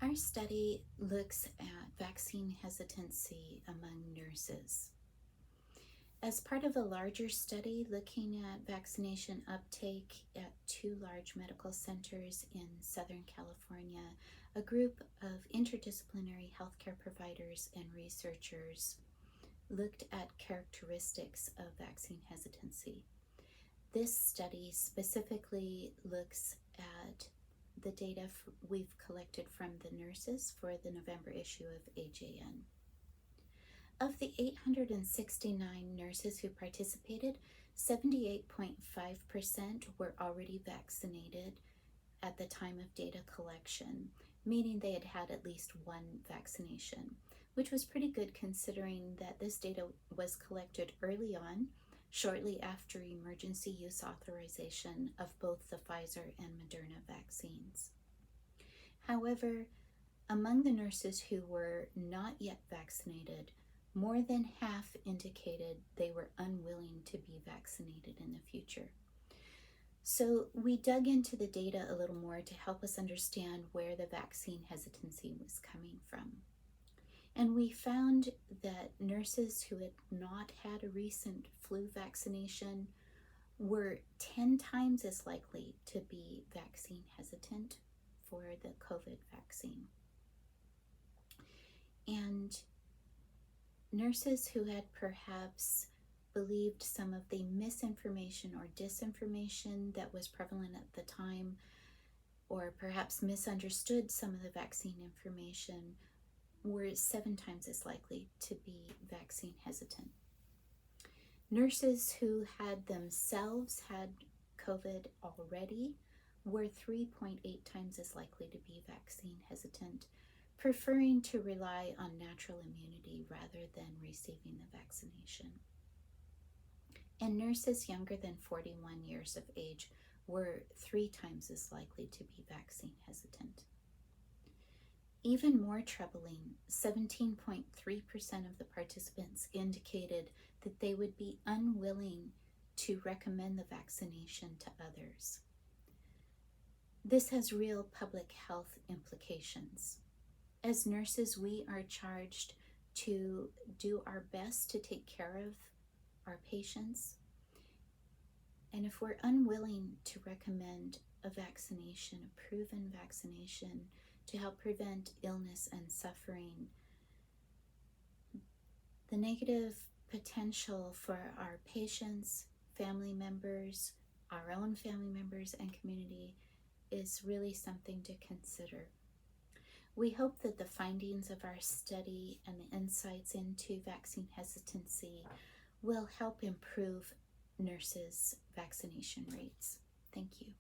Our study looks at vaccine hesitancy among nurses. As part of a larger study looking at vaccination uptake at two large medical centers in Southern California, a group of interdisciplinary healthcare providers and researchers looked at characteristics of vaccine hesitancy. This study specifically looks at the data we've collected from the nurses for the November issue of AJN. Of the 869 nurses who participated, 78.5% were already vaccinated at the time of data collection, meaning they had had at least one vaccination, which was pretty good considering that this data was collected early on, shortly after emergency use authorization of both the Pfizer and Moderna vaccines. However, among the nurses who were not yet vaccinated, more than half indicated they were unwilling to be vaccinated in the future. So we dug into the data a little more to help us understand where the vaccine hesitancy was coming from. And we found that nurses who had not had a recent flu vaccination were 10 times as likely to be vaccine hesitant for the COVID vaccine. And nurses who had perhaps believed some of the misinformation or disinformation that was prevalent at the time, or perhaps misunderstood some of the vaccine information, were 7 times as likely to be vaccine hesitant. Nurses who had themselves had COVID already were 3.8 times as likely to be vaccine hesitant, preferring to rely on natural immunity rather than receiving the vaccination. And nurses younger than 41 years of age were 3 times as likely to be vaccine hesitant. Even more troubling, 17.3% of the participants indicated that they would be unwilling to recommend the vaccination to others. This has real public health implications. As nurses, we are charged to do our best to take care of our patients. And if we're unwilling to recommend a vaccination, a proven vaccination, to help prevent illness and suffering, the negative potential for our patients, family members, our own family members, and community is really something to consider. We hope that the findings of our study and the insights into vaccine hesitancy will help improve nurses' vaccination rates. Thank you.